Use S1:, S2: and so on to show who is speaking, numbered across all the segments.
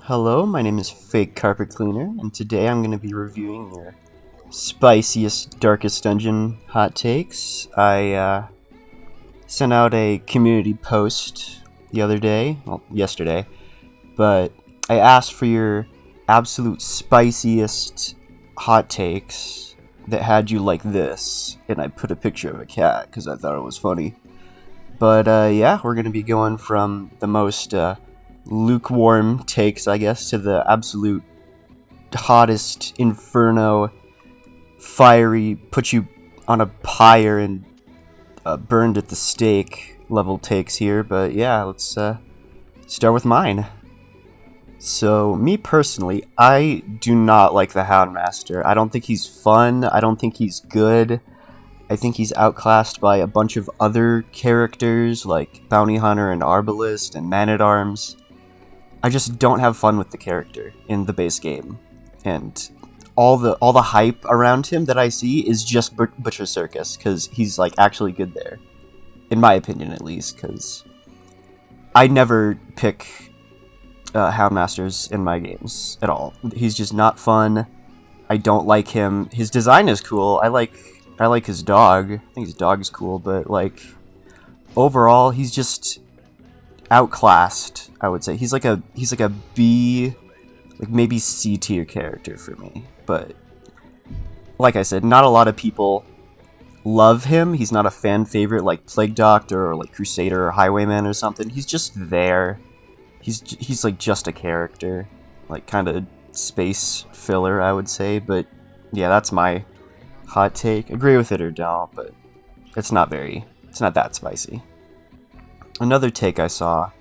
S1: Hello, my name is Fake Carpet Cleaner, and today I'm going to be reviewing your spiciest, darkest dungeon hot takes. I sent out a community post the other day, well, yesterday, but I asked for your absolute spiciest hot takes that had you like this, and I put a picture of a cat because I thought it was funny. But yeah, we're going to be going from the most lukewarm takes, I guess, to the absolute hottest inferno, fiery, put you on a pyre and burned at the stake level takes here. But yeah, let's start with mine. So, me personally, I do not like the Houndmaster. I don't think he's fun. I don't think he's good. I think he's outclassed by a bunch of other characters like Bounty Hunter and Arbalist and Man-at-Arms. I just don't have fun with the character in the base game, and all the hype around him that I see is just Butcher Circus because he's like actually good there, in my opinion at least. Because I never pick Houndmasters in my games at all. He's just not fun. I don't like him. His design is cool. I like his dog. I think his dog is cool, but like overall, he's just outclassed. I would say he's like a B, like maybe C tier character for me. But like I said, not a lot of people love him. He's not a fan favorite like Plague Doctor or like Crusader or Highwayman or something. He's just there. He's like just a character, like kind of space filler, I would say. But yeah, that's my hot take. Agree with it or don't, but it's not that spicy. Another take I saw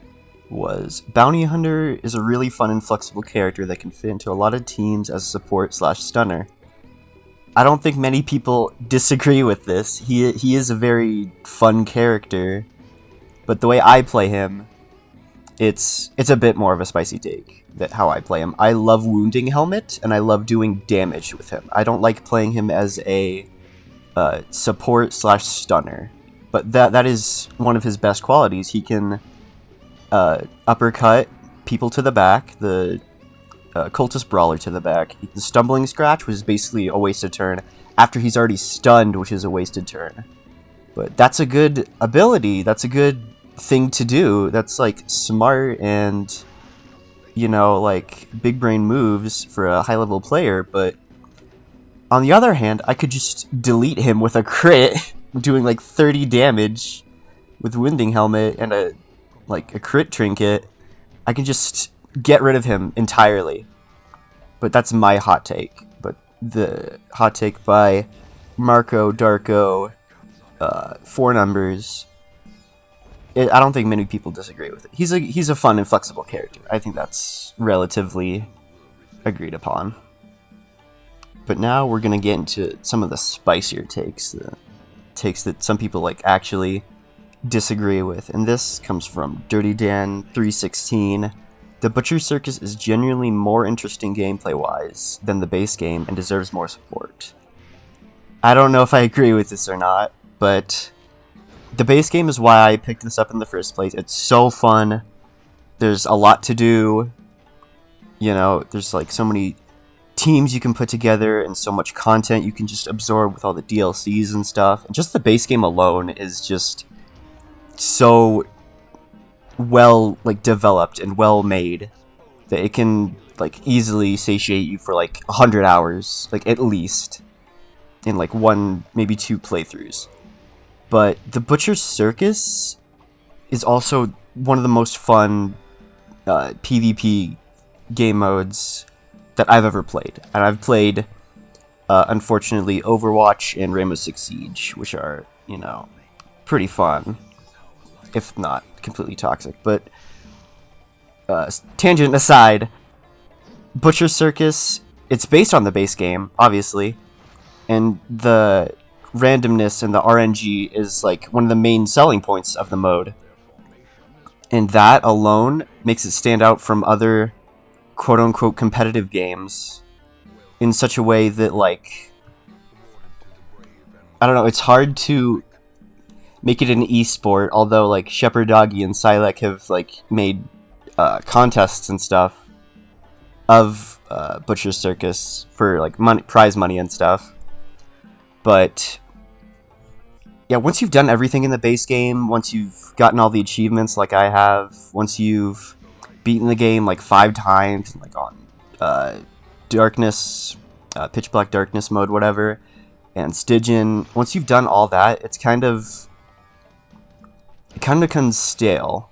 S1: was Bounty Hunter is a really fun and flexible character that can fit into a lot of teams as a support/stunner. I don't think many people disagree with this. He is a very fun character, but the way I play him, it's a bit more of a spicy take that how I play him. I love Wounding Helmet, and I love doing damage with him. I don't like playing him as a support/stunner, but that is one of his best qualities. He can uppercut people to the back, the cultist brawler to the back. The stumbling scratch, which is basically a wasted turn after he's already stunned, which is a wasted turn. But that's a good ability. That's a good thing to do. That's like smart and, you know, like big brain moves for a high level player. But on the other hand, I could just delete him with a crit, doing like 30 damage with Winding Helmet and a crit trinket. I can just get rid of him entirely. But that's my hot take. But the hot take by Marco Darko, 4 numbers, I don't think many people disagree with it. He's a fun and flexible character. I think that's relatively agreed upon. But now we're gonna get into some of the spicier takes, the takes that some people like actually disagree with, and this comes from Dirty Dan 316. The Butcher Circus is genuinely more interesting gameplay-wise than the base game and deserves more support. I don't know if I agree with this or not, but the base game is why I picked this up in the first place. It's so fun. There's a lot to do. You know, there's like so many teams you can put together and so much content you can just absorb with all the DLCs and stuff. And just the base game alone is just so well like developed and well made that it can like easily satiate you for like 100 hours, like at least, in like 1, maybe 2 playthroughs. But the Butcher Circus is also one of the most fun PvP game modes that I've ever played. And I've played, unfortunately, Overwatch and Rainbow Six Siege, which are, you know, pretty fun, if not completely toxic. But tangent aside, Butcher Circus, it's based on the base game, obviously, and the randomness and the RNG is like one of the main selling points of the mode. And that alone makes it stand out from other quote-unquote competitive games in such a way that, like, I don't know, it's hard to make it an esport, although like Shepherd Doggy and Silek have like made contests and stuff Butcher's Circus for like prize money and stuff. But yeah, once you've done everything in the base game, once you've gotten all the achievements like I have, once you've beaten the game like 5 times, like on darkness, pitch black darkness mode, whatever, and Stygian, once you've done all that, it kind of becomes stale.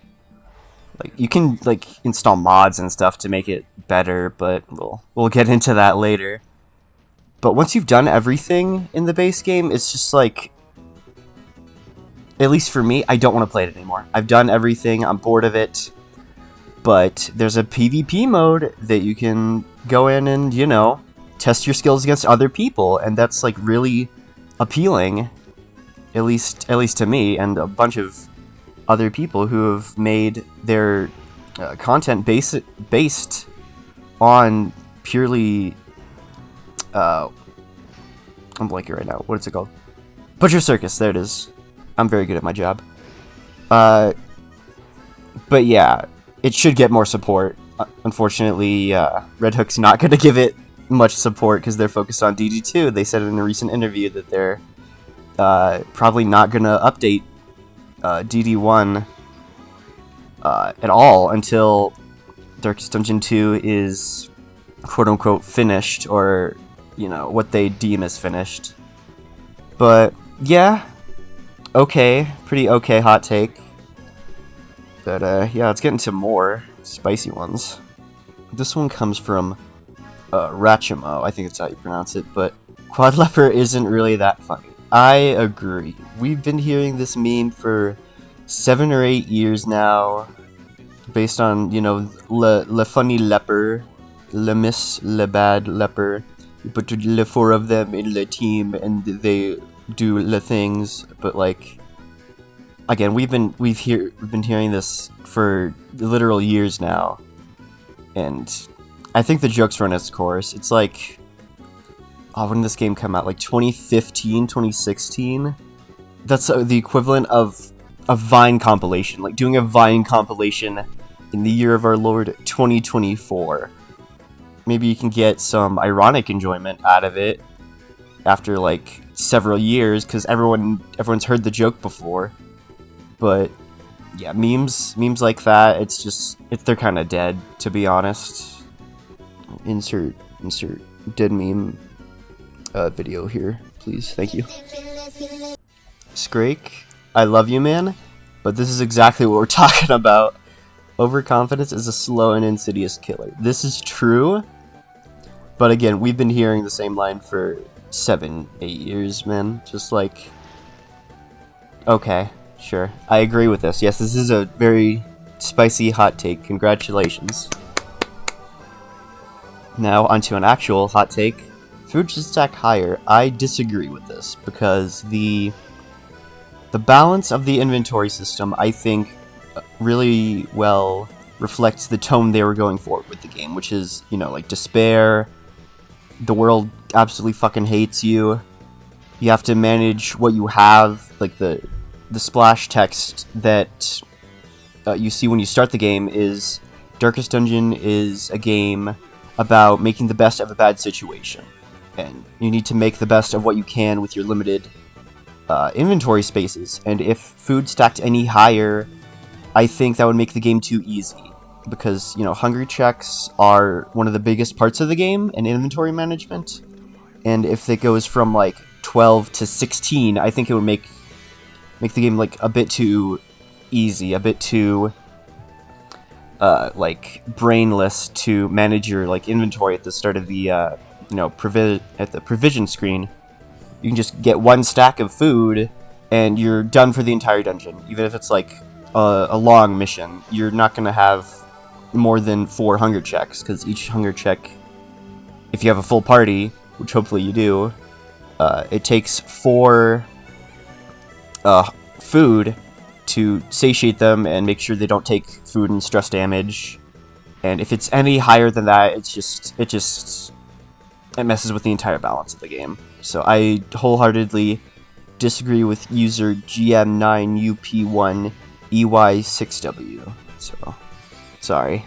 S1: Like, you can like install mods and stuff to make it better, but we'll get into that later. But once you've done everything in the base game, it's just like, at least for me, I don't want to play it anymore. I've done everything, I'm bored of it. But there's a PvP mode that you can go in and, you know, test your skills against other people, and that's like really appealing, at least to me and a bunch of other people who have made their content based on purely I'm blanking right now. What is it called? Butcher Circus. There it is. I'm very good at my job. But yeah, it should get more support. Unfortunately, Red Hook's not going to give it much support because they're focused on DD2. They said in a recent interview that they're probably not going to update DD1 at all until Darkest Dungeon 2 is quote-unquote finished, or, you know, what they deem as finished. But yeah, okay, pretty okay hot take. But yeah, let's get into more spicy ones. This one comes from Rachimo, I think that's how you pronounce it, but Quad Leper isn't really that funny. I agree. We've been hearing this meme for 7 or 8 years now, based on, you know, le funny leper, le miss, le bad leper. You put the 4 of them in the team and they do the things, but like, again, we've been hearing this for literal years now, and I think the joke's run its course. It's like, oh, when did this game come out? Like 2015, 2016? That's the equivalent of a Vine compilation. Like doing a Vine compilation in the year of our Lord 2024. Maybe you can get some ironic enjoyment out of it after like several years, because everyone's heard the joke before. But yeah, memes like that, they're kind of dead, to be honest. Insert dead meme video here, please. Thank you. Scrake, I love you, man, but this is exactly what we're talking about. Overconfidence is a slow and insidious killer. This is true, but again, we've been hearing the same line for 7, 8 years, man. Just like, okay, sure, I agree with this. Yes, this is a very spicy hot take. Congratulations. Now onto an actual hot take. Food should stack higher. I disagree with this because the balance of the inventory system, I think, really well reflects the tone they were going for with the game, which is, you know, like despair. The world absolutely fucking hates you. You have to manage what you have, like the splash text that you see when you start the game is Darkest Dungeon is a game about making the best of a bad situation, and you need to make the best of what you can with your limited inventory spaces. And if food stacked any higher, I think that would make the game too easy, because, you know, hungry checks are one of the biggest parts of the game and inventory management, and if it goes from like 12 to 16, I think it would make the game like a bit too easy, a bit too like brainless to manage your like inventory at the start of the you know, at the provision screen. You can just get 1 stack of food and you're done for the entire dungeon. Even if it's like a long mission, you're not gonna have more than 4 hunger checks, because each hunger check, if you have a full party, which hopefully you do, it takes 4 food to satiate them and make sure they don't take food and stress damage. And if it's any higher than that, it messes with the entire balance of the game. So I wholeheartedly disagree with user GM9UP1EY6W. So sorry.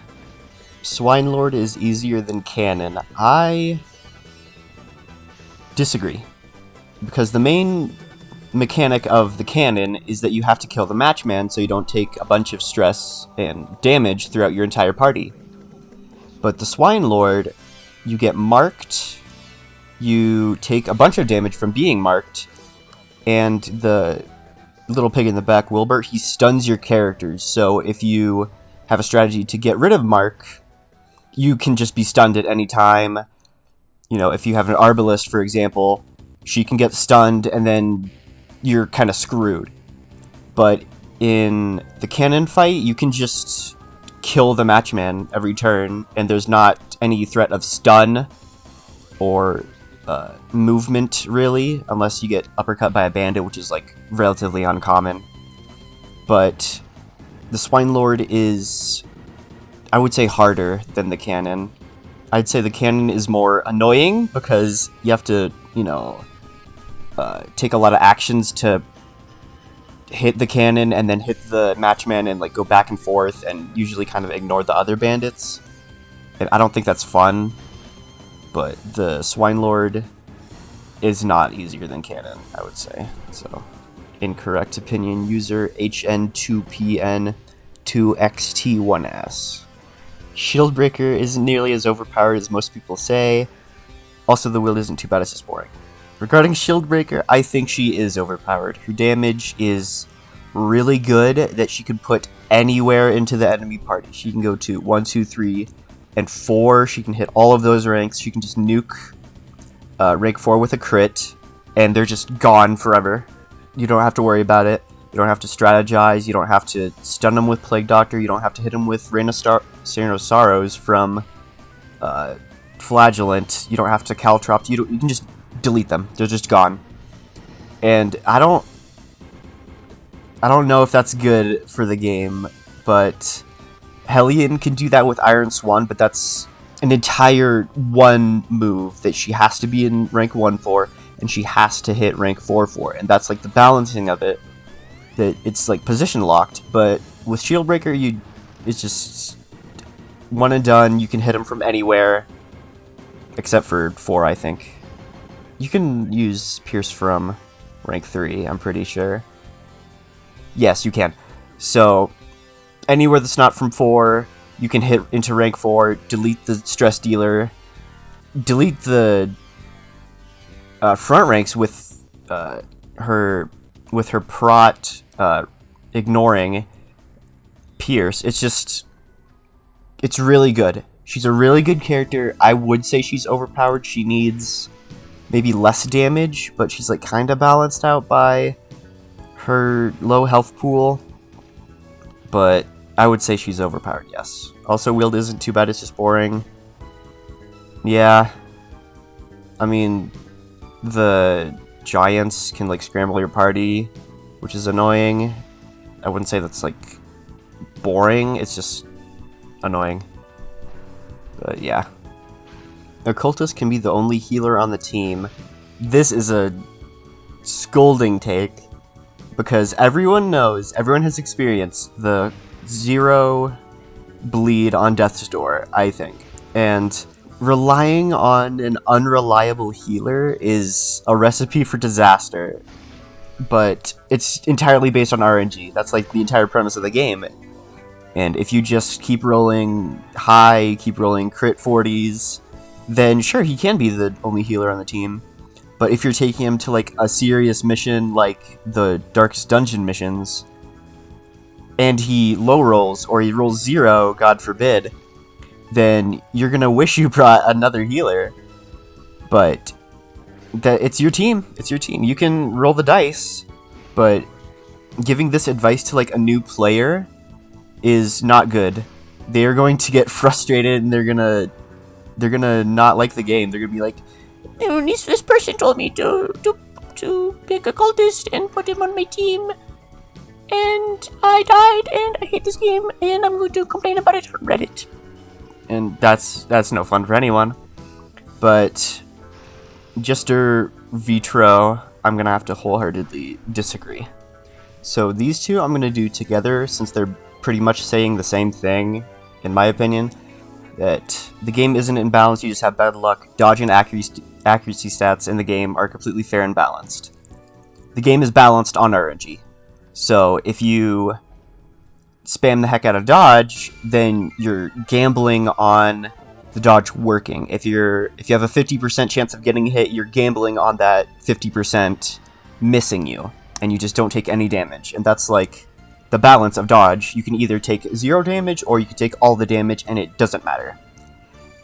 S1: Swine Lord is easier than Cannon. I disagree. Because the main mechanic of the Cannon is that you have to kill the Matchman so you don't take a bunch of stress and damage throughout your entire party. But the Swine Lord, you get marked, you take a bunch of damage from being marked, and the little pig in the back, Wilbur, he stuns your characters. So if you have a strategy to get rid of Mark, you can just be stunned at any time. You know, if you have an Arbalist, for example, she can get stunned and then you're kind of screwed. But in the Cannon fight, you can just kill the Matchman every turn, and there's not any threat of stun or movement, really, unless you get uppercut by a bandit, which is, like, relatively uncommon. But the Swine Lord is, I would say, harder than the Cannon. I'd say the Cannon is more annoying because you have to, you know, take a lot of actions to hit the Cannon and then hit the Matchman and, like, go back and forth and usually kind of ignore the other bandits. And I don't think that's fun. But the Swine Lord is not easier than Cannon, I would say. So, incorrect opinion user HN2PN2XT1S. Shieldbreaker isn't nearly as overpowered as most people say. Also, the wield isn't too bad, it's just boring. Regarding Shieldbreaker, I think she is overpowered. Her damage is really good that she could put anywhere into the enemy party. She can go to 1, 2, 3, and 4, she can hit all of those ranks. She can just nuke rank 4 with a crit, and they're just gone forever. You don't have to worry about it. You don't have to strategize. You don't have to stun them with Plague Doctor. You don't have to hit them with Rain of Sorrows from Flagellant. You don't have to Caltrop. You can just delete them. They're just gone. And I don't know if that's good for the game, but Hellion can do that with Iron Swan, but that's an entire one move that she has to be in rank 1 for, and she has to hit rank 4 for, and that's like the balancing of it, that it's like position locked. But with Shieldbreaker, it's just one and done. You can hit him from anywhere, except for 4, I think. You can use Pierce from rank 3, I'm pretty sure. Yes, you can. So anywhere that's not from 4, you can hit into rank 4, delete the stress dealer, delete the front ranks with her prot ignoring Pierce. It's really good. She's a really good character. I would say she's overpowered. She needs maybe less damage, but she's like kind of balanced out by her low health pool. But I would say she's overpowered, yes. Also, wield isn't too bad, it's just boring. Yeah. I mean, the giants can, like, scramble your party, which is annoying. I wouldn't say that's, like, boring, it's just annoying. But, yeah. Occultist can be the only healer on the team. This is a scolding take, because everyone has experienced the 0 bleed on Death's Door, I think. And relying on an unreliable healer is a recipe for disaster. But it's entirely based on RNG. That's like the entire premise of the game. And if you just keep rolling high, keep rolling crit 40s, then sure, he can be the only healer on the team. But if you're taking him to like a serious mission like the Darkest Dungeon missions, and he low rolls, or he rolls 0, God forbid, then you're gonna wish you brought another healer. But it's your team. It's your team. You can roll the dice, but giving this advice to like a new player is not good. They are going to get frustrated, and they're gonna not like the game. They're gonna be like, this person told me to pick a cultist and put him on my team, and I died, and I hate this game, and I'm going to complain about it on Reddit. And that's no fun for anyone. But Jester Vitro, I'm gonna have to wholeheartedly disagree. So these two I'm gonna do together, since they're pretty much saying the same thing, in my opinion. that the game isn't imbalanced, you just have bad luck. Dodge and accuracy stats in the game are completely fair and balanced. The game is balanced on RNG. So if you spam the heck out of dodge, then you're gambling on the dodge working. If you have a 50% chance of getting hit, you're gambling on that 50% missing you, and you just don't take any damage. And that's like the balance of dodge. You can either take 0 damage or you can take all the damage, and it doesn't matter.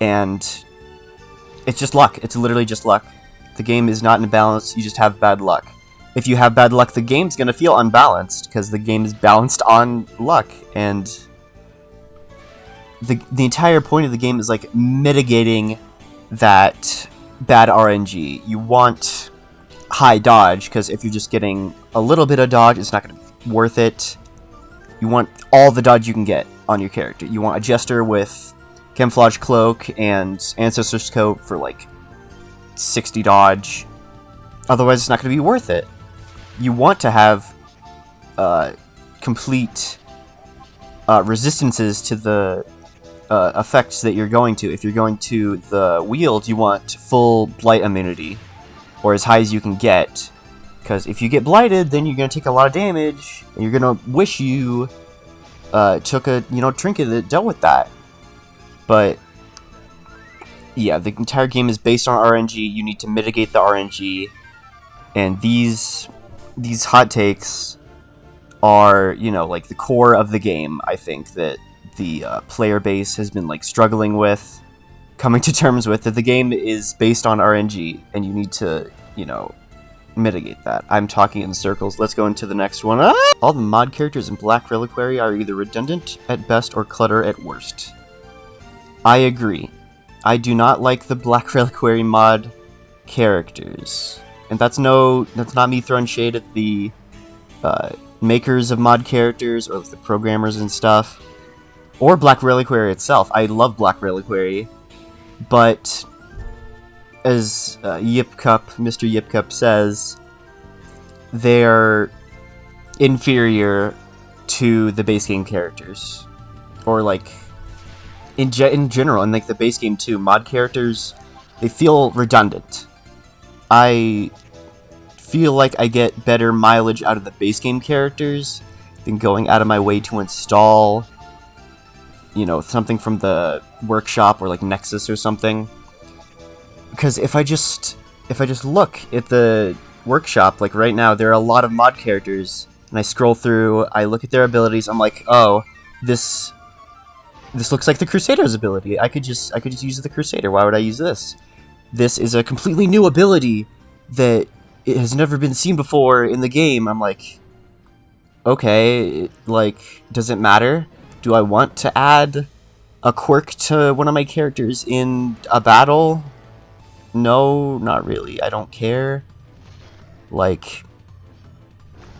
S1: And it's just luck. It's literally just luck. The game is not in balance. You just have bad luck. If you have bad luck, the game's gonna feel unbalanced because the game is balanced on luck. And the entire point of the game is like mitigating that bad RNG. You want high dodge because if you're just getting a little bit of dodge, it's not gonna be worth it. You want all the dodge you can get on your character. You want a Jester with Camouflage Cloak and Ancestor's Coat for like 60 dodge. Otherwise, it's not going to be worth it. You want to have complete resistances to the effects that you're going to. If you're going to the wield, you want full blight immunity, or as high as you can get. Because if you get blighted, then you're going to take a lot of damage, and you're going to wish you took a trinket that dealt with that. But yeah, the entire game is based on RNG. You need to mitigate the RNG, and these hot takes are like the core of the game. I think that the player base has been like struggling with, coming to terms with, that the game is based on RNG, and you need to mitigate that. I'm talking in circles. Let's go into the next one. All the mod characters in Black Reliquary are either redundant at best or clutter at worst. I agree. I do not like the Black Reliquary mod characters. And that's not me throwing shade at the makers of mod characters or the programmers and stuff, or Black Reliquary itself. I love Black Reliquary, but as Mr. Yipcup says, they're inferior to the base game characters, or like in general, and like the base game too. Mod characters, they feel redundant. I feel like I get better mileage out of the base game characters than going out of my way to install, something from the workshop or like Nexus or something. Because if I just look at the workshop, like right now, there are a lot of mod characters, and I scroll through, I look at their abilities, I'm like, oh, this looks like the Crusader's ability. I could just use the Crusader. Why would I use this? This is a completely new ability that it has never been seen before in the game. I'm like, okay, like, does it matter? Do I want to add a quirk to one of my characters in a battle? No, not really. I don't care. Like,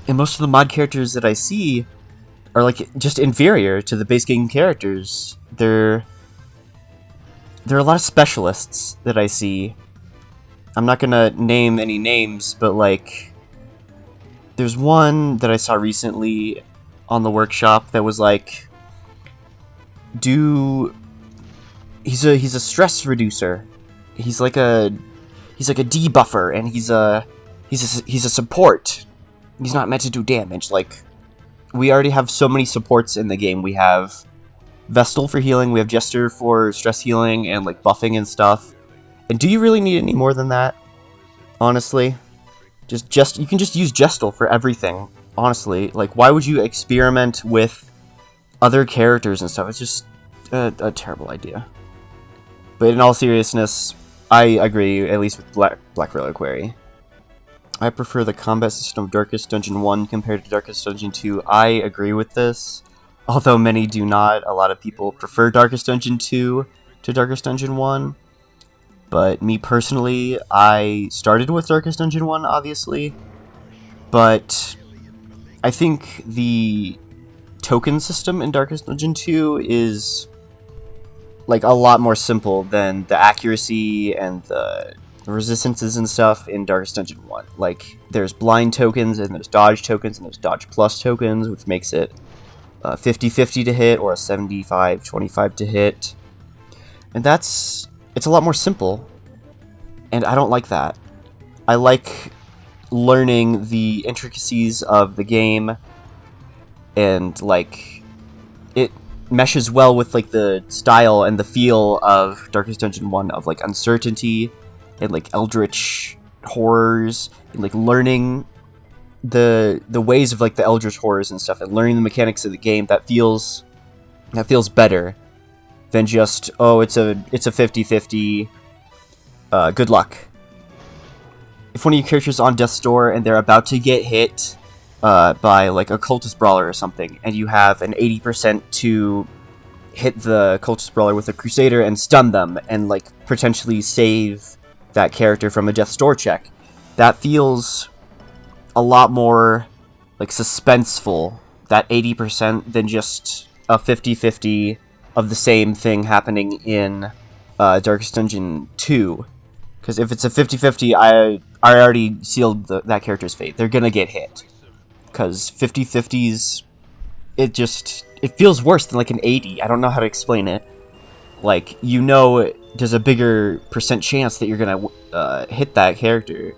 S1: and most of the mod characters that I see are like just inferior to the base game characters. There are a lot of specialists that I see. I'm not gonna name any names, but like, there's one that I saw recently on the workshop that was like, he's a stress reducer. He's like a debuffer, and he's a support. He's not meant to do damage. Like, we already have so many supports in the game. We have Vestal for healing, we have Jester for stress healing and like buffing and stuff. And do you really need any more than that? Honestly, you can just use Gestal for everything. Honestly, like, why would you experiment with other characters and stuff? It's just a terrible idea. But in all seriousness, I agree, at least with Black Reliquary. I prefer the combat system of Darkest Dungeon 1 compared to Darkest Dungeon 2. I agree with this, although many do not. A lot of people prefer Darkest Dungeon 2 to Darkest Dungeon 1. But me personally, I started with Darkest Dungeon 1, obviously. But I think the token system in Darkest Dungeon 2 is like a lot more simple than the accuracy and the resistances and stuff in Darkest Dungeon 1. Like, there's blind tokens, and there's dodge tokens, and there's dodge plus tokens, which makes it 50-50 to hit, or a 75-25 to hit. And it's a lot more simple, and I don't like that. I like learning the intricacies of the game, and like it meshes well with like the style and the feel of Darkest Dungeon 1, of like uncertainty and like eldritch horrors, and like learning the ways of like the eldritch horrors and stuff, and learning the mechanics of the game. That feels better than just, oh, it's a 50-50, good luck. If one of your characters is on death's door and they're about to get hit by like a cultist brawler or something, and you have an 80% to hit the cultist brawler with a crusader and stun them, and like potentially save that character from a death's door check, that feels a lot more like suspenseful, that 80%, than just a 50-50 of the same thing happening in Darkest Dungeon 2. Because if it's a 50-50, I already sealed that character's fate. They're gonna get hit. Because 50-50s, it feels worse than like an 80. I don't know how to explain it. Like, you know, there's a bigger percent chance that you're gonna hit that character,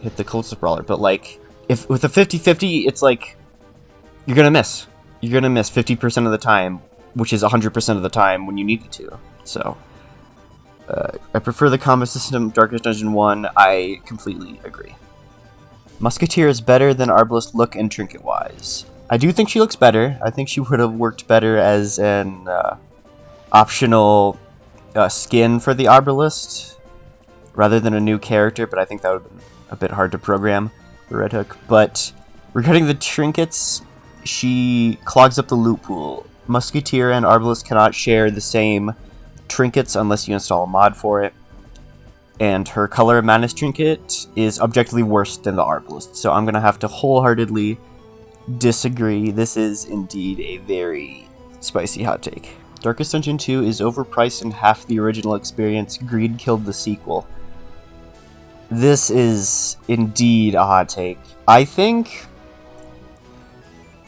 S1: hit the cultist brawler. But like, if with a 50-50, it's like you're gonna miss. You're gonna miss 50% of the time, which is 100% of the time when you need it to. So, I prefer the combat system, Darkest Dungeon 1. I completely agree. Musketeer is better than Arbalest look and trinket-wise. I do think she looks better. I think she would have worked better as an optional skin for the Arbalest, rather than a new character, but I think that would have been a bit hard to program for Red Hook. But regarding the trinkets, she clogs up the loot pool. Musketeer and Arbalest cannot share the same trinkets unless you install a mod for it. And her Color of Madness trinket is objectively worse than the Arbalest, so I'm going to have to wholeheartedly disagree. This is indeed a very spicy hot take. Darkest Dungeon 2 is overpriced and half the original experience. Greed killed the sequel. This is indeed a hot take. I think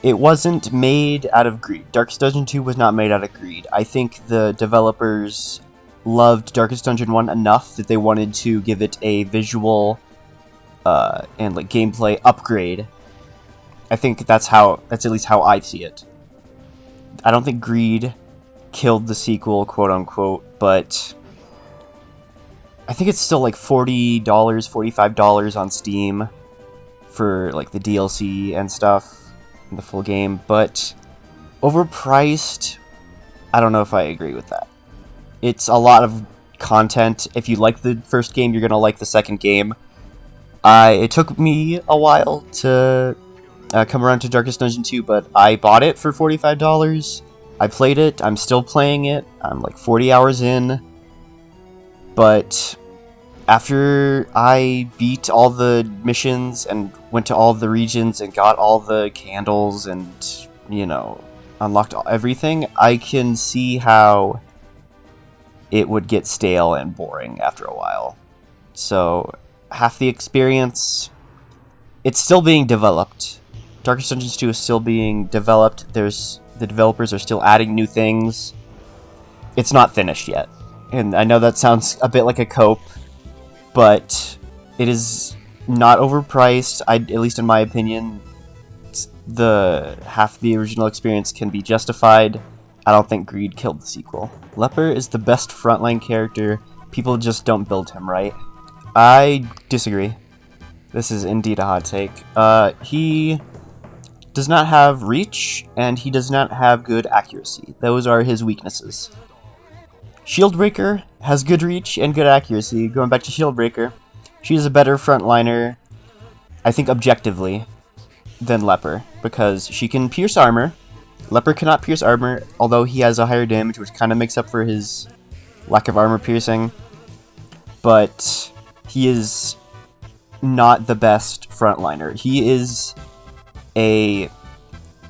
S1: it wasn't made out of greed. Darkest Dungeon 2 was not made out of greed. I think the developers loved Darkest Dungeon 1 enough that they wanted to give it a visual and like gameplay upgrade. I think that's at least how I see it. I don't think greed killed the sequel, quote unquote, but I think it's still like $40, $45 on Steam for like the DLC and stuff, and the full game, but overpriced, I don't know if I agree with that. It's a lot of content. If you like the first game, you're gonna like the second game. It took me a while to come around to Darkest Dungeon 2, but I bought it for $45. I played it. I'm still playing it. I'm like 40 hours in. But after I beat all the missions and went to all the regions and got all the candles and, you know, unlocked everything, I can see how it would get stale and boring after a while. So, half the experience, it's still being developed. Darkest Dungeons 2 is still being developed. The developers are still adding new things. It's not finished yet. And I know that sounds a bit like a cope, but it is not overpriced. At least in my opinion, the half the original experience can be justified. I don't think greed killed the sequel. Leper is the best frontline character. People just don't build him right. I disagree. This is indeed a hot take. He does not have reach, and he does not have good accuracy. Those are his weaknesses. Shieldbreaker has good reach and good accuracy. Going back to Shieldbreaker, she is a better frontliner, I think objectively, than Leper, because she can pierce armor. Leper cannot pierce armor, although he has a higher damage, which kind of makes up for his lack of armor piercing. But he is not the best frontliner. He is a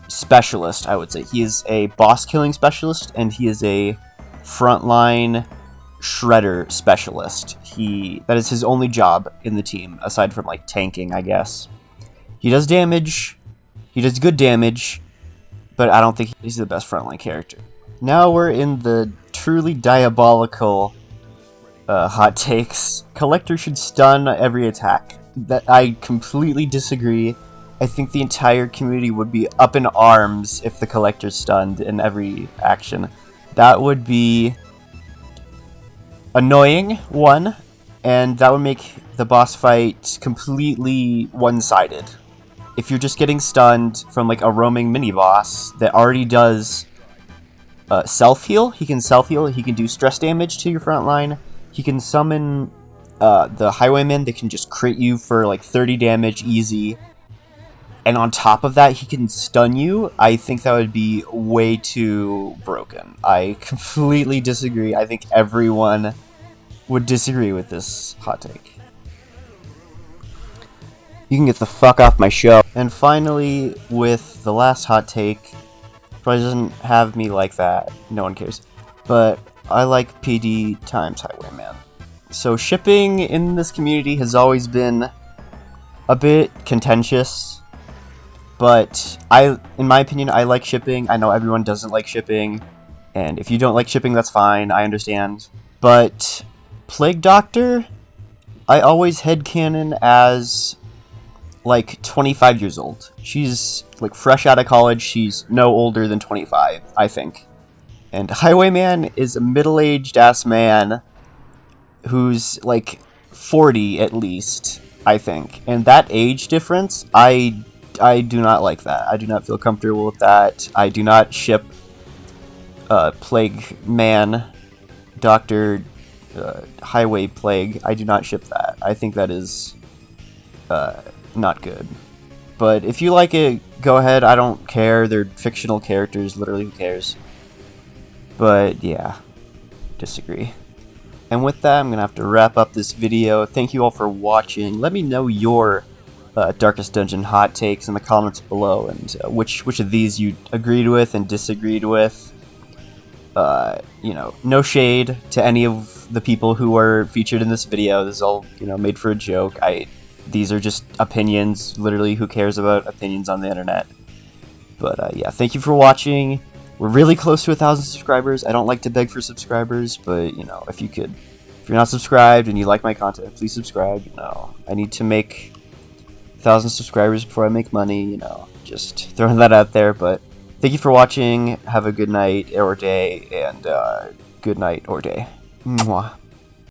S1: specialist, I would say. He is a boss-killing specialist, and he is a frontline shredder specialist. That is his only job in the team, aside from, like, tanking, I guess. He does damage. He does good damage, but I don't think he's the best frontline character. Now we're in the truly diabolical hot takes. Collector should stun every attack. That I completely disagree. I think the entire community would be up in arms if the Collector stunned in every action. That would be annoying, one, and that would make the boss fight completely one-sided. If you're just getting stunned from like a roaming mini-boss that already does self-heal, he can self-heal, he can do stress damage to your front line, he can summon the Highwayman that can just crit you for like 30 damage easy, and on top of that he can stun you. I think that would be way too broken. I completely disagree. I think everyone would disagree with this hot take. You can get the fuck off my show. And finally, with the last hot take, probably doesn't have me like that, no one cares, but I like PD times Highwayman. So shipping in this community has always been a bit contentious, but in my opinion, I like shipping. I know everyone doesn't like shipping, and if you don't like shipping, that's fine, I understand. But Plague Doctor, I always headcanon as like 25 years old. She's like fresh out of college, she's no older than 25, I think. And Highwayman is a middle-aged ass man who's like 40 at least, I think. And that age difference, I do not like that. I do not feel comfortable with that. I do not ship Plague Man, Dr. Highway Plague. I do not ship that. I think that is not good. But if you like it, go ahead. I don't care. They're fictional characters. Literally, who cares? But yeah, disagree. And with that, I'm going to have to wrap up this video. Thank you all for watching. Let me know your Darkest Dungeon hot takes in the comments below, and which of these you agreed with and disagreed with. You know, no shade to any of the people who are featured in this video. This is all, you know, made for a joke. These are just opinions. Literally, who cares about opinions on the internet? But yeah, thank you for watching. We're really close to 1,000 subscribers. I don't like to beg for subscribers, but, you know, if you're not subscribed and you like my content, please subscribe. You know, I need to make 1,000 subscribers before I make money, you know, just throwing that out there. But thank you for watching. Have a good night or day, and good night or day. Mwah.